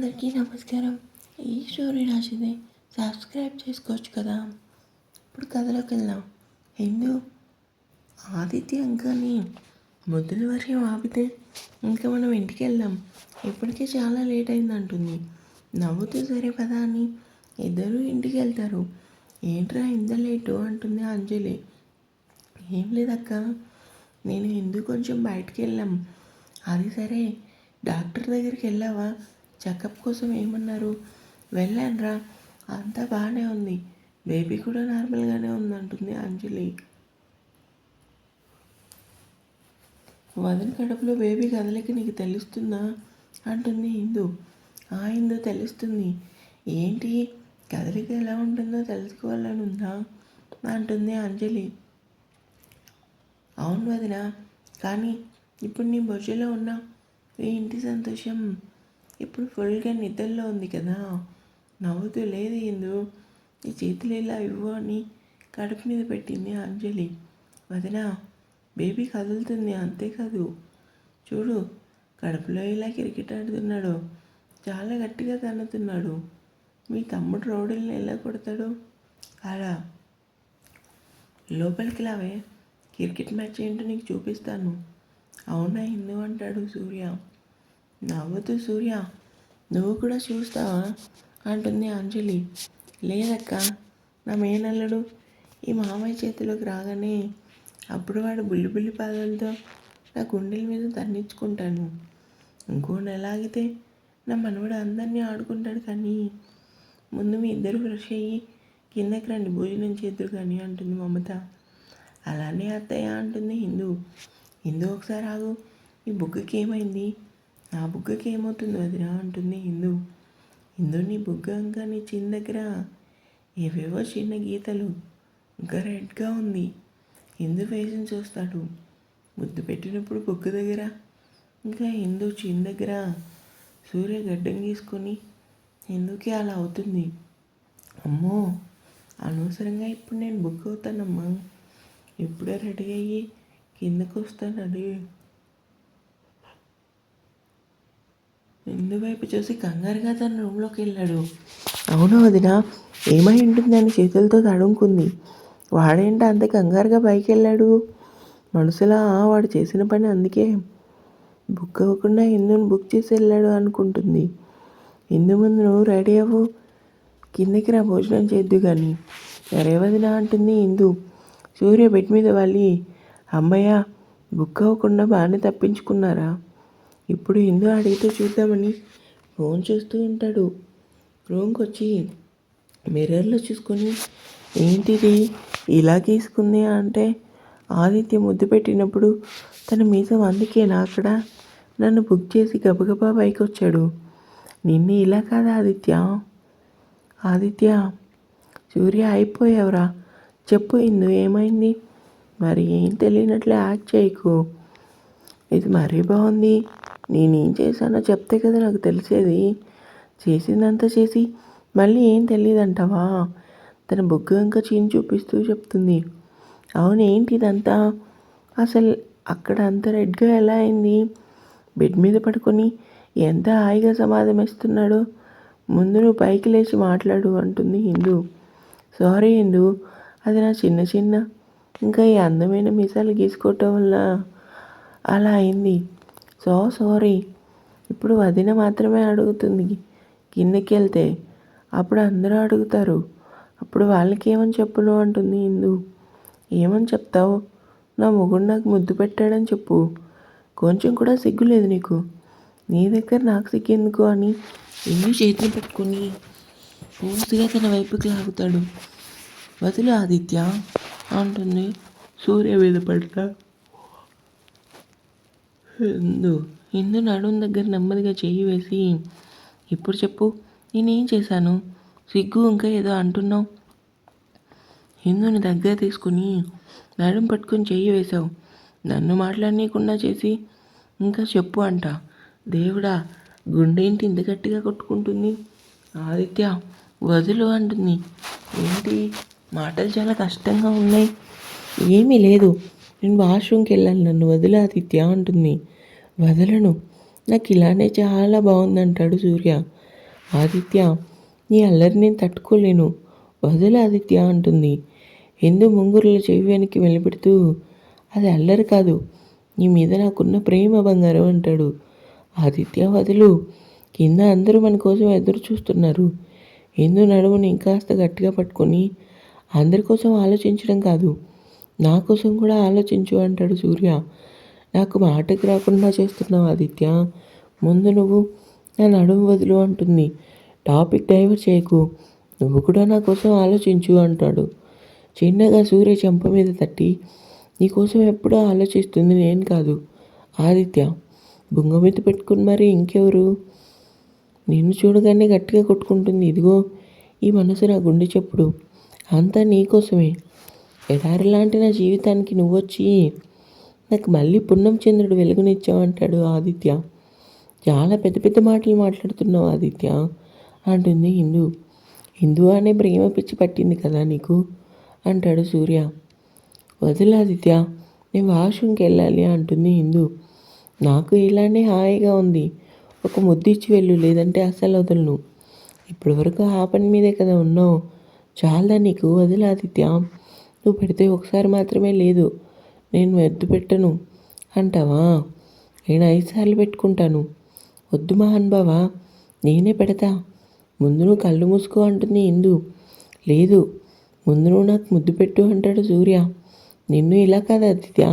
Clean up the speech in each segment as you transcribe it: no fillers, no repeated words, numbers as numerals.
అందరికీ నమస్కారం. ఈ స్టోరీ రాసింది సబ్స్క్రైబ్ చేసుకోవచ్చు కదా. ఇప్పుడు కథలోకి వెళ్దాం. హిందూ ఆదిత్య అంకాని మొదటి వర్షం ఆపితే ఇంకా మనం ఇంటికి వెళ్దాం, ఇప్పటికే చాలా లేట్ అయిందంటుంది. నవ్వుతూ సరే పదా అని ఇద్దరు ఇంటికి వెళ్తారు. ఏంట్రా ఇంత లేటు అంటుంది అంజలి. ఏం లేదక్క, నేను హిందూ కొంచెం బయటికి వెళ్ళాం. అది సరే, డాక్టర్ దగ్గరికి వెళ్ళావా? చెకప్ కోసం ఏమన్నారు? వెళ్ళానురా, అంతా బాగానే ఉంది, బేబీ కూడా నార్మల్గానే ఉందంటుంది అంజలి. వదిన కడుపులో బేబీ కదలిక నీకు తెలుస్తుందా అంటుంది హిందూ. హిందూ తెలుస్తుంది. ఏంటి కదలిక ఎలా ఉంటుందో తెలుసుకోవాలని ఉందా అంటుంది అంజలి. అవును వదిన, కానీ ఇప్పుడు నీ బొజ్జలో ఉన్న ఈ ఇంటి సంతోషం ఇప్పుడు ఫుల్గా నిద్రలో ఉంది కదా. నవ్వుతూ లేదు హిందూ, ఈ చేతులు ఇలా ఇవ్వు అని కడుపు మీద పెట్టింది అంజలి. వదిన, బేబీ కదులుతుంది అంతేకాదు, చూడు కడుపులో ఇలా క్రికెట్ ఆడుతున్నాడు, చాలా గట్టిగా తన్నుతున్నాడు. మీ తమ్ముడు రౌడీలను ఎలా కొడతాడు అలా. లోపలికి లావే, క్రికెట్ మ్యాచ్ ఏంటో నీకు చూపిస్తాను. అవునా హిందూ అంటాడు సూర్య. నవ్వుతూ సూర్య, నువ్వు కూడా చూస్తావా అంటుంది అంజలి. లేదక్క, నా మేనల్లుడు ఈ మామయ్య చేతిలోకి రాగానే అప్పుడు వాడు బుల్లి పాదాలతో నా గుండెల మీద తన్నించుకుంటాను. ఇంకో నెల ఆగితే నా మనవడు అందరినీ ఆడుకుంటాడు. కానీ ముందు మీ ఇద్దరు ఫ్రెష్ అయ్యి కిందకి రండి, భోజనం చేద్దరు కానీ అంటుంది మమత. అలానే అత్తయ్య అంటుంది హిందూ. హిందూ ఒకసారి ఆగు, ఈ బుగ్గకి ఏమైంది? నా బుగ్గకి ఏమవుతుంది వదినా అంటుంది హిందూ. హిందూ నీ బుగ్గ ఇంకా నీ చిన్న దగ్గర ఏవేవో చిన్న గీతలు, ఇంకా రెడ్గా ఉంది. హిందూ ఫేస్ని చూస్తాడు. ముద్దు పెట్టినప్పుడు బుగ్గ దగ్గర ఇంకా హిందూ చిన్న దగ్గర సూర్య గడ్డం గీసుకొని హిందూకి అలా అవుతుంది. అమ్మో, అనవసరంగా ఇప్పుడు నేను బుగ్గ అవుతానమ్మా. ఇప్పుడే రెడీ అయ్యి కిందకు వస్తాను. అది హిందూ వైపు చూసి కంగారుగా తన రూమ్లోకి వెళ్ళాడు. అవును వదిన, ఏమై ఉంటుందని చేతులతో తడుముకుంది. వాడేంటి అంత కంగారుగా పైకి వెళ్ళాడు? మనసులా వాడు చేసిన పని, అందుకే బుక్ అవ్వకుండా హిందూని బుక్ చేసి వెళ్ళాడు అనుకుంటుంది. హిందూ ముందు నువ్వు రెడీ అవ్వు, కిందకి రా భోజనం చేద్దు కానీ. సరే వదిన అంటుంది హిందూ. సూర్య బెడ్ మీద వాలి, అమ్మయ్య బుక్ అవ్వకుండా బాగానే తప్పించుకున్నారా? ఇప్పుడు హిందూ అడిగితే చూద్దామని ఫోన్ చూస్తూ ఉంటాడు. రూమ్కి వచ్చి మిర్రర్లో చూసుకొని ఏంటిది ఇలా గీసుకుంది అంటే, ఆదిత్య ముద్దు పెట్టినప్పుడు తన మీసం, అందుకేనా అక్కడ నన్ను బుక్ చేసి గబగబా పైకి వచ్చాడు. నిన్ను ఇలా కాదా ఆదిత్య. సూర్య అయిపోయావురా, చెప్పు హిందూ ఏమైంది? మరి ఏం తెలియనట్లే యాక్ట్ చేయకు. ఇది మరీ బాగుంది. నేనేం చేశానో చెప్తే కదా నాకు తెలిసేది. చేసిందంతా చేసి మళ్ళీ ఏం తెలియదంటావా? తన బుగ్గ ఇంకా చీని చూపిస్తూ చెప్తుంది. అవును, ఏంటి ఇదంతా? అసలు అక్కడ అంత రెడ్గా ఎలా అయింది? బెడ్ మీద పడుకొని ఎంత హాయిగా సమాధం ఇస్తున్నాడో. ముందు నువ్వు పైకి లేచి మాట్లాడు అంటుంది హిందూ. సారీ హిందూ, అది నా చిన్న ఇంకా ఈ అందమైన మీసాలు గీసుకోవటం వల్ల అలా అయింది. సారీ. ఇప్పుడు వదిన మాత్రమే అడుగుతుంది కిందకి వెళ్తే, అప్పుడు అందరూ అడుగుతారు. అప్పుడు వాళ్ళకి ఏమని చెప్పును అంటుంది హిందూ. ఏమని చెప్తావు? నా మొగుడు నాకు ముద్దు పెట్టాడని చెప్పు. కొంచెం కూడా సిగ్గులేదు నీకు? నీ దగ్గర నాకు సిగ్గెందుకు అని హిందూ చేతిని పట్టుకొని పూర్తిగా తన వైపుకి లాగుతాడు. వదిలు ఆదిత్య అంటుంది సూర్య మీద పడతా. హిందూ నడుం దగ్గర నెమ్మదిగా చెయ్యి వేసి, ఇప్పుడు చెప్పు, నేనేం చేశాను? సిగ్గు ఇంకా ఏదో అంటున్నావు. హిందూని దగ్గర తీసుకుని నడుం పట్టుకొని చెయ్యి వేశావు. నన్ను మాట్లాడనీయకుండా చేసి ఇంకా చెప్పు అంట. దేవుడా, గుండెంటి ఇంత గట్టిగా కొట్టుకుంటుంది? ఆదిత్య వదులు అంటుంది. ఏంటి మాటలు చాలా కష్టంగా ఉన్నాయి? ఏమీ లేదు, నేను వాష్రూమ్కి వెళ్ళాను, నన్ను వదిలు ఆదిత్య అంటుంది. వదలను, నాకు ఇలానే చాలా బాగుందంటాడు సూర్య. ఆదిత్య, నీ అల్లరి నేను తట్టుకోలేను, వదిలు ఆదిత్య అంటుంది. ఇందు ముంగురుల చెవి వెనక్కి వెళ్ళిపెడుతూ, అది అల్లరి కాదు, నీ మీద నాకున్న ప్రేమ బంగారం అంటాడు. ఆదిత్య, వదులు, కింద అందరూ మన కోసం ఎదురు చూస్తున్నారు. ఇందు నడుముని ఇంకాస్త గట్టిగా పట్టుకొని, అందరి కోసం ఆలోచించడం కాదు, నా కోసం కూడా ఆలోచించు అంటాడు సూర్య. నాకు మాటకి రాకుండా చేస్తున్నావు ఆదిత్య, ముందు నువ్వు నా నడుము వదులు అంటుంది. టాపిక్ డైవర్ట్ చేయకు, నువ్వు కూడా నా కోసం ఆలోచించు అంటాడు. చిన్నగా సూర్య చెంప మీద తట్టి, నీకోసం ఎప్పుడూ ఆలోచిస్తుంది నేను కాదు ఆదిత్య. బుంగ మీద పెట్టుకుని మరి ఇంకెవరు? నిన్ను చూడగానే గట్టిగా కొట్టుకుంటుంది. ఇదిగో ఈ మనసు నా గుండె చెప్పుడు, అంతా నీకోసమే. ఎడారి లాంటి నా జీవితానికి నువ్వొచ్చి నాకు మళ్ళీ పున్నం చంద్రుడు వెలుగునిచ్చావు అంటాడు ఆదిత్య. చాలా పెద్ద పెద్ద మాటలు మాట్లాడుతున్నావు ఆదిత్య అంటుంది ఇందు. ఇందు అనే ప్రేమ పిచ్చి పట్టింది కదా నీకు అంటాడు సూర్య. వదిలు ఆదిత్య, నేను వాష్రూమ్కి వెళ్ళాలి అంటుంది ఇందు. నాకు ఇలానే హాయిగా ఉంది, ఒక ముద్దిచ్చి వెళ్ళు, లేదంటే అస్సలు వదలను. ఇప్పటి వరకు ఆ పని మీదే కదా ఉన్నావు, చాలా నీకు, వదిలు ఆదిత్య. నువ్వు పెడితే ఒకసారి మాత్రమే, లేదు నేను ఎద్దు పెట్టను అంటావా? నేను 5 సార్లు పెట్టుకుంటాను. వద్దు మహాన్ బావా, నేనే పెడతా, ముందు నువ్వు కళ్ళు మూసుకో అంటుంది ఇందు. లేదు, ముందు నువ్వు నాకు ముద్దు పెట్టు అంటాడు సూర్య. నిన్ను ఇలా కాదు ఆదిత్య,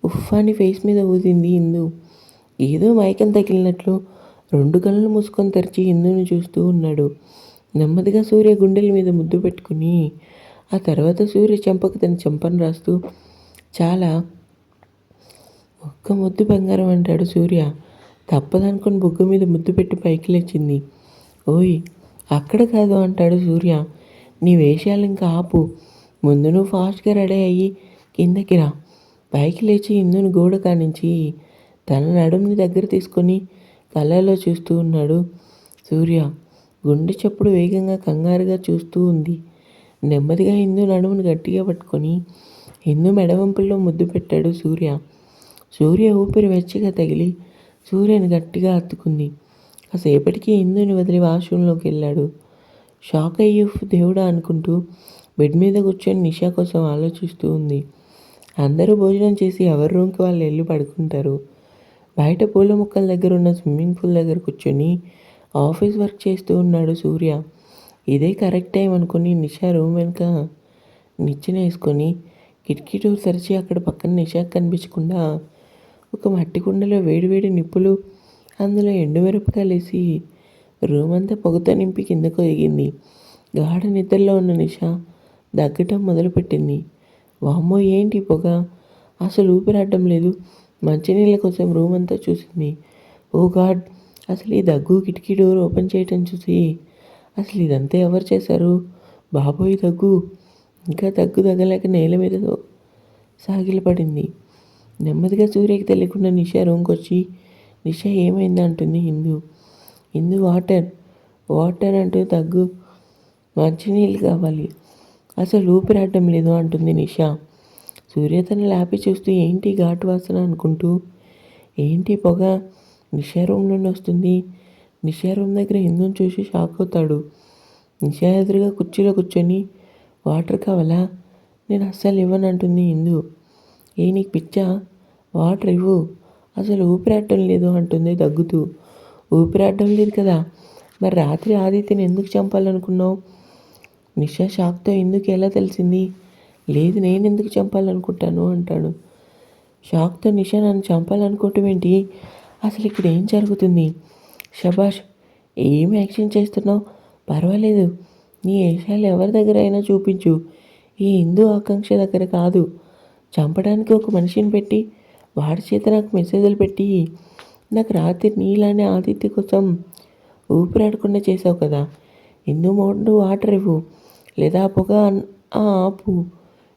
ఉఫ్ అని ఫేస్ మీద ఊదింది ఇందు. ఏదో మైకం తగిలినట్లు 2 కళ్ళు మూసుకొని తెరిచి ఇందుని చూస్తూ ఉన్నాడు. నెమ్మదిగా సూర్య గుండెల మీద ముద్దు పెట్టుకుని, ఆ తర్వాత సూర్య చెంపకు తన చెంపను రాస్తూ, చాలా, ఒక్క ముద్దు బంగారం అంటాడు సూర్య. తప్పదనుకుని బుగ్గ మీద ముద్దు పెట్టి పైకి లేచింది. ఓయ్, అక్కడ కాదు అంటాడు సూర్య. నీ వేషాలు ఇంకా ఆపు, ముందు నువ్వు ఫాస్ట్గా రెడీ అయ్యి కిందకి రా. పైకి లేచి ఇందుని గోడ కానించి తన నడుముని దగ్గర తీసుకొని కళ్ళలో చూస్తూ ఉన్నాడు సూర్య. గుండె చప్పుడు వేగంగా కంగారుగా చూస్తూ ఉంది. నెమ్మదిగా ఇందు నడుముని గట్టిగా పట్టుకొని ఇందు మెడవంపుల్లో ముద్దు పెట్టాడు సూర్య. సూర్య ఊపిరి వెచ్చగా తగిలి సూర్యని గట్టిగా హత్తుకుంది. కాసేపటికి ఇందుని వదిలి వాష్రూమ్లోకి వెళ్ళాడు. షాక్ అయ్యి దేవుడా అనుకుంటూ బెడ్ మీద కూర్చొని నిషా కోసం ఆలోచిస్తూ ఉంది. అందరూ భోజనం చేసి ఎవరి రూమ్కి వాళ్ళు వెళ్ళి పడుకుంటారు. బయట పూల మొక్కల దగ్గర ఉన్న స్విమ్మింగ్ పూల్ దగ్గర కూర్చొని ఆఫీస్ వర్క్ చేస్తూ ఉన్నాడు సూర్య. ఇదే కరెక్ట్ టైం అనుకుని నిషా రూమ్ వెనుక నిచ్చెన వేసుకొని కిటికీ డోర్ తెరిచి అక్కడ పక్కన నిషాకు కనిపించకుండా ఒక మట్టి కుండలో వేడివేడి నిప్పులు, అందులో ఎండుమిరపకాయలు వేసి రూమ్ అంతా పొగతో నింపి కిందకు దిగింది. గాఢ నిద్రలో ఉన్న నిషా దగ్గటం మొదలుపెట్టింది. వామ్మో, ఏంటి పొగ, అసలు ఊపిరాడడం లేదు. మంచినీళ్ళ కోసం రూమ్ అంతా చూసింది. ఓ గాడ్, అసలు ఈ దగ్గు కిటికీ డోర్ ఓపెన్ చేయటం చూసి అసలు ఇదంతా ఎవరు చేశారు? బాబోయ్ దగ్గు. ఇంకా దగ్గు తగ్గలేక నేల మీద సాగిలపడింది. నెమ్మదిగా సూర్యకి తెలియకుండా నిషా రూమ్కి వచ్చి, నిషా ఏమైంది అంటుంది ఇందు. ఇందు వాటర్ వాటర్ అంటూ దగ్గు, మంచినీళ్ళు కావాలి, అసలు ఊపిరాడడం లేదు అంటుంది నిషా. సూర్య తన ల్యాపి చూస్తూ ఏంటి ఘాటు వాసన అనుకుంటూ, ఏంటి పొగ నిషా రూమ్ నుండి వస్తుంది. నిషా రూమ్ దగ్గర ఇందుని చూసి షాక్ అవుతాడు. నిషా ఎదురుగా కుర్చీలో కూర్చొని, వాటర్ కావాలా, నేను అస్సలు ఇవ్వను అంటుంది ఇందు. ఏ నీకు పిచ్చా, వాటర్ ఇవ్వు, అసలు ఊపిరాడటం లేదు అంటుంది దగ్గుతూ. ఊపిరాడటం లేదు కదా, మరి రాత్రి ఆదిత్యని ఎందుకు చంపాలనుకున్నావు? నిషా షాక్తో ఎందుకు ఎలా తెలిసింది? లేదు, నేను ఎందుకు చంపాలనుకుంటాను అంటాడు. షాక్తో నిషా నన్ను చంపాలనుకోవటం ఏంటి, అసలు ఇక్కడ ఏం జరుగుతుంది? శభాష్, ఏం యాక్షన్ చేస్తున్నావు, పర్వాలేదు, నీ వేషాలు ఎవరి దగ్గర అయినా చూపించు, ఈ హిందూ ఆకాంక్ష దగ్గర కాదు. చంపడానికి ఒక మనిషిని పెట్టి వాడి చేత నాకు మెసేజ్లు పెట్టి నాకు రాత్రి నీలానే ఆదిత్య కోసం ఊపిరాడకుండా చేసావు కదా. హిందూ మోడు వాటర్ ఇవ్వు, లేదా పొగ ఆపు.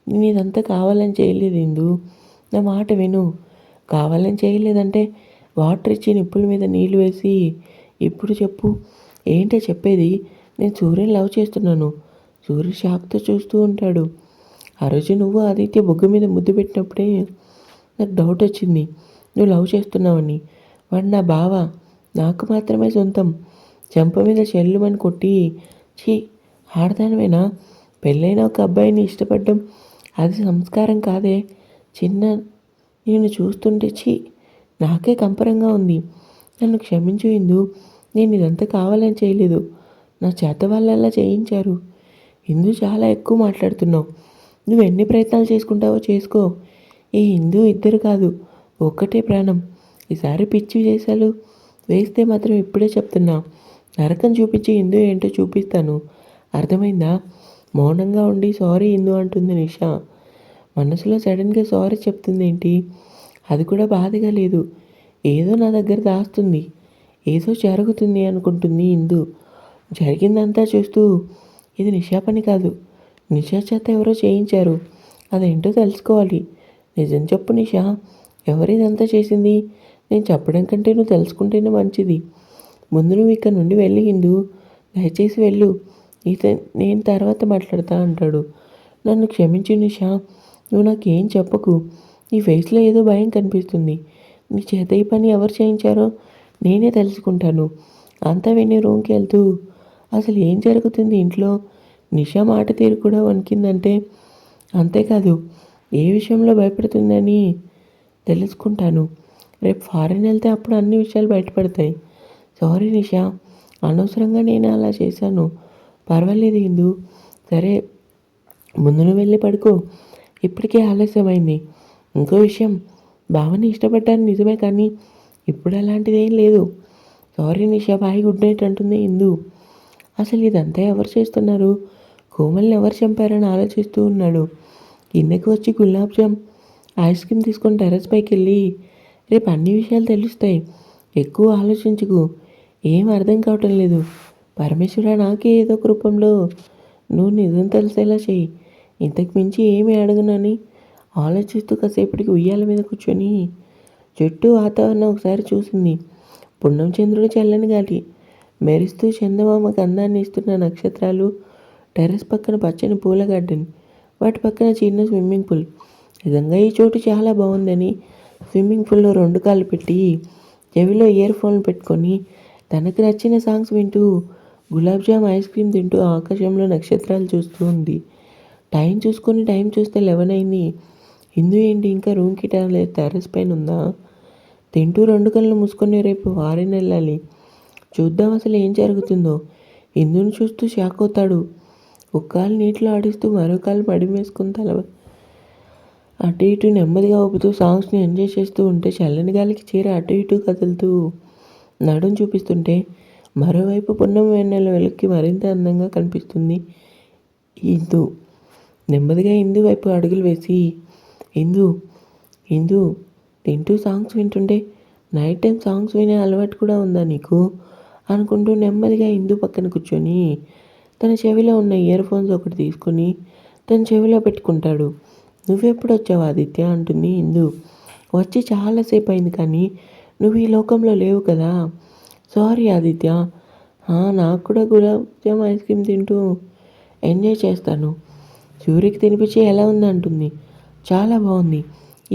నేను ఇదంతా కావాలని చేయలేదు హిందూ, నా మాట విను. కావాలని చేయలేదంటే వాటర్ ఇచ్చి నిప్పుల మీద నీళ్ళు వేసి ఇప్పుడు చెప్పు, ఏంటో చెప్పేది. నేను సూర్యని లవ్ చేస్తున్నాను. సూర్య షాక్తో చూస్తూ ఉంటాడు. ఆ రోజు నువ్వు ఆదిత్య బొగ్గు మీద ముద్దు పెట్టినప్పుడే నాకు డౌట్ వచ్చింది, నువ్వు లవ్ చేస్తున్నావని. వాడు నా బావ, నాకు మాత్రమే సొంతం. చెంప మీద చెల్లుమని కొట్టి, ఛీ ఆడదానివేనా, పెళ్ళైన ఒక అబ్బాయిని ఇష్టపడ్డం అది సంస్కారం కాదే, చిన్న నేను చూస్తుంటే ఛీ నాకే కంపరంగా ఉంది, నన్ను క్షమించు ఇందు, నేను ఇదంతా కావాలని చేయలేదు, నా చేత వాళ్ళలా చేయించారు. ఇందు చాలా ఎక్కువ మాట్లాడుతున్నావు, నువ్వు ఎన్ని ప్రయత్నాలు చేసుకుంటావో చేసుకో, ఈ హిందూ ఇద్దరు కాదు ఒక్కటే ప్రాణం, ఈసారి పిచ్చి చేశాలు వేస్తే మాత్రం ఇప్పుడే చెప్తున్నా, నరకం చూపించి హిందూ ఏంటో చూపిస్తాను, అర్థమైందా. మౌనంగా ఉండి సారీ హిందూ అంటుంది నిషా. మనసులో సడన్గా సారీ చెప్తుంది ఏంటి, అది కూడా బాధగా లేదు, ఏదో నా దగ్గర దాస్తుంది, ఏదో జరుగుతుంది అనుకుంటుంది ఇందు. జరిగిందంతా చూస్తూ ఇది నిషా పని కాదు, నిషా చేత ఎవరో చేయించారు, అదేంటో తెలుసుకోవాలి, నిజం చెప్పు నిషా, ఎవరిదంతా చేసింది, నేను చెప్పడం కంటే నువ్వు తెలుసుకుంటేనే మంచిది, ముందు నువ్వు ఇక్కడ నుండి వెళ్ళి ఇందు, దయచేసి వెళ్ళు, నేను తర్వాత మాట్లాడతా అంటాడు. నన్ను క్షమించు నిషా, నువ్వు నాకేం చెప్పకు, నీ ఫేస్లో ఏదో భయం కనిపిస్తుంది, నీ చేత ఈ పని ఎవరు చేయించారో నేనే తెలుసుకుంటాను. అంతా విని రూమ్కి వెళ్తూ అసలు ఏం జరుగుతుంది ఇంట్లో, నిషా మాట తీరు కూడా వణికిందంటే, అంతేకాదు ఏ విషయంలో భయపడుతుందని తెలుసుకుంటాను, రేపు ఫారెన్ వెళ్తే అప్పుడు అన్ని విషయాలు బయటపడతాయి. సారీ నిషా, అనవసరంగా నేను అలా చేశాను, పర్వాలేదు ఇందు, సరే ముందు నువ్వు వెళ్ళి పడుకో, ఇప్పటికే ఆలస్యమైంది. ఇంకో విషయం, భావని ఇష్టపడ్డాను నిజమే, కానీ ఇప్పుడు అలాంటిది ఏం లేదు. సారీ నిషా, బాయ్, గుడ్ నైట్ అంటుంది ఇందు. అసలు ఇదంతా ఎవరు చేస్తున్నారు, కోమల్ని ఎవరు చంపారని ఆలోచిస్తూ ఉన్నాడు. కిందకి వచ్చి గులాబ్ జామ్ ఐస్ క్రీమ్ తీసుకొని టెర్రస్ పైకి వెళ్ళి, రేపు అన్ని విషయాలు తెలుస్తాయి, ఎక్కువ ఆలోచించుకు, ఏం అర్థం కావటం లేదు, పరమేశ్వర నాకే ఏదో ఒక రూపంలో నువ్వు నిజం తెలిసేలా చెయ్యి, ఇంతకు మించి ఏమి అడగనని ఆలోచిస్తూ కాసేపటికి ఉయ్యాల మీద కూర్చొని చుట్టూ వాతావరణం ఒకసారి చూసింది. పున్నం చంద్రుడు చల్లని గాలి, మెరుస్తూ చందమామకు అందాన్ని ఇస్తున్న నక్షత్రాలు, టెర్రస్ పక్కన పచ్చని పూల గార్డెన్, వాటి పక్కన చిన్న స్విమ్మింగ్ పూల్. నిజంగా ఈ చోటు చాలా బాగుందని స్విమ్మింగ్ పూల్లో 2 కాళ్ళు పెట్టి చెవిలో ఇయర్ ఫోన్ పెట్టుకొని తనకు నచ్చిన సాంగ్స్ వింటూ గులాబ్ జామ్ ఐస్ క్రీమ్ తింటూ ఆకాశంలో నక్షత్రాలు చూస్తూ ఉంది. టైం చూస్తే 11 అయింది. హిందూ ఏంటి ఇంకా రూమ్కి టెర్రస్ పైన ఉందా, తింటూ 2 కళ్ళు మూసుకొని రేపు ఫారెన్ వెళ్ళాలి, చూద్దాం అసలు ఏం జరుగుతుందో. హిందూని చూస్తూ షాక్ అవుతాడు. ఒక కాలు నీటిలో ఆడిస్తూ మరో కాలు మడిమేసుకుని తల అటు ఇటు నెమ్మదిగా ఊపుతూ సాంగ్స్ని ఎంజాయ్ చేస్తూ ఉంటే చల్లని గాలికి చీర అటు ఇటు కదులుతూ నడుం చూపిస్తుంటే మరోవైపు పున్నమి వెన్నెల వెలుక్కి మరింత అందంగా కనిపిస్తుంది హిందూ. నెమ్మదిగా హిందూ వైపు అడుగులు వేసి, హిందూ హిందూ తింటూ సాంగ్స్ వింటుంటే నైట్ టైం సాంగ్స్ వినే అలవాటు కూడా ఉందా నీకు అనుకుంటూ నెమ్మదిగా హిందూ పక్కన కూర్చొని తన చెవిలో ఉన్న ఇయర్ ఫోన్స్ ఒకటి తీసుకొని తన చెవిలో పెట్టుకుంటాడు. నువ్వెప్పుడు వచ్చావు ఆదిత్య అంటుంది హిందూ. వచ్చి చాలాసేపు అయింది, కానీ నువ్వు ఈ లోకంలో లేవు కదా. సారీ ఆదిత్య, నాకు కూడా గులాబ్ జామ్ ఐస్ క్రీమ్ తింటూ ఎంజాయ్ చేస్తాను. సూర్యకి తినిపించి ఎలా ఉంది అంటుంది. చాలా బాగుంది,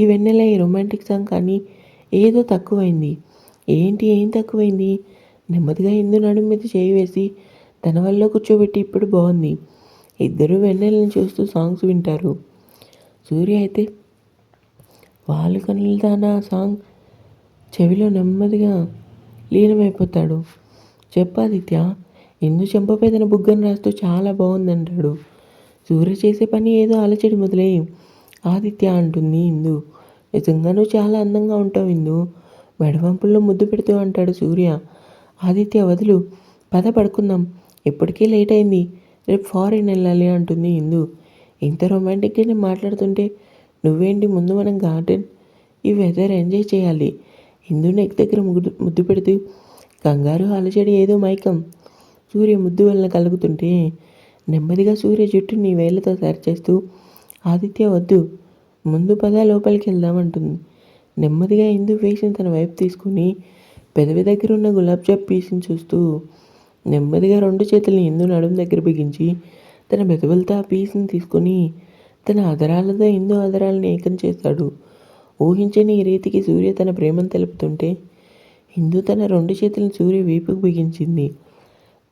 ఈ వెన్నెల ఈ రొమాంటిక్ సాంగ్, కానీ ఏదో తక్కువైంది. ఏంటి ఏం తక్కువైంది. నెమ్మదిగా హిందూ నడుము మీద చేయి వేసి తన వల్ల కూర్చోబెట్టి ఇప్పుడు బాగుంది. ఇద్దరు వెన్నెలను చూస్తూ సాంగ్స్ వింటారు. సూర్య అయితే వాళ్ళు కనులదానా సాంగ్ చెవిలో నెమ్మదిగా లీనమైపోతాడు. చెప్పాదిత్య, ఇందు చెంపపై తన బుగ్గను రాస్తూ చాలా బాగుందంటాడు. సూర్య చేసే పని ఏదో అలచడి మొదలై ఆదిత్య అంటుంది ఇందు. నిజంగా నువ్వు చాలా అందంగా ఉంటావు ఇందు, మెడవంపుల్లో ముద్దు పెడుతూ అంటాడు సూర్య. ఆదిత్య వదులు, పద పడుకుందాం, ఇప్పటికే లేట్ అయింది, రేపు ఫారెన్ వెళ్ళాలి అంటుంది ఇందు. ఇంత రొమాంటిక్గా నేను మాట్లాడుతుంటే నువ్వేంటి, ముందు మనం గార్డెన్ ఈ వెదర్ ఎంజాయ్ చేయాలి. ఇందు నెక్ దగ్గర ముద్దు పెడుతూ కంగారు అలజడి ఏదో మైకం. సూర్య ముద్దు వలన కలుగుతుంటే నెమ్మదిగా సూర్య జుట్టు నీ వేళ్ళతో సరిచేస్తూ ఆదిత్య వద్దు, ముందు పద లోపలికి వెళ్దామంటుంది. నెమ్మదిగా ఇందు ఫేస్ని తన వైపు తీసుకుని పెదవి దగ్గర ఉన్న గులాబ్ జామ్ పీస్ని చూస్తూ నెమ్మదిగా 2 చేతుల్ని ఇందు నడుము దగ్గర బిగించి తన పెదవులతో ఆ పీస్ని తీసుకొని తన అదరాలతో ఇందు అదరాలను ఏకం చేస్తాడు. ఊహించని ఈ రీతికి సూర్య తన ప్రేమను తెలుపుతుంటే ఇందు తన 2 చేతులను సూర్య వీపుకు బిగించింది.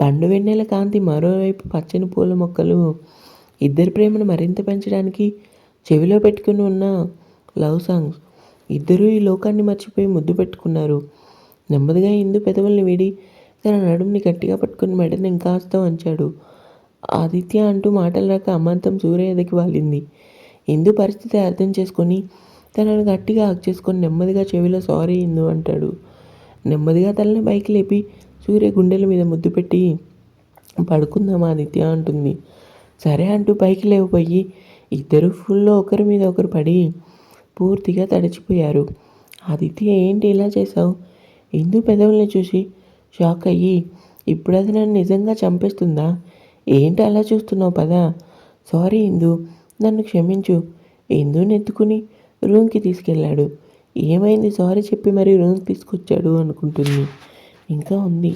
పండు వెన్నెల కాంతి, మరోవైపు పచ్చని పూల మొక్కలు ఇద్దరి ప్రేమను మరింత పెంచడానికి చెవిలో పెట్టుకుని ఉన్న లవ్ సాంగ్స్. ఇద్దరూ ఈ లోకాన్ని మర్చిపోయి ముద్దు పెట్టుకున్నారు. నెమ్మదిగా ఇందు పెదవుల్ని వీడి తన నడుముని గట్టిగా పట్టుకుని మెడని ఇంకాస్త వంచాడు. ఆదిత్య అంటూ మాటలు రాక అమాంతం సూర్య ఎదకి వాలింది. ఇందు పరిస్థితి అర్థం చేసుకొని తనను గట్టిగా హగ్ చేసుకొని నెమ్మదిగా చెవిలో సారీ ఇందు అంటాడు. నెమ్మదిగా తలని పైకి లేపి సూర్య గుండెల మీద ముద్దు పెట్టి పడుకుందాం ఆదిత్య అంటుంది. సరే అంటూ పైకి లేవపోయి ఇద్దరు ఫుల్లో ఒకరి మీద ఒకరు పడి పూర్తిగా తడిచిపోయారు. ఆదిత్య ఏంటి ఇలా చేశావు? ఇందు పెదవుల్ని చూసి షాక్ అయ్యి ఇప్పుడు అది నన్ను నిజంగా చంపేస్తుందా? ఏంటి అలా చూస్తున్నావు? పదా. సారీ ఇందు, నన్ను క్షమించు. ఇందుని ఎత్తుకుని రూమ్కి తీసుకెళ్ళాడు. ఏమైంది? సారీ చెప్పి మరీ రూమ్కి తీసుకొచ్చాడు అనుకుంటుంది. ఇంకా ఉంది.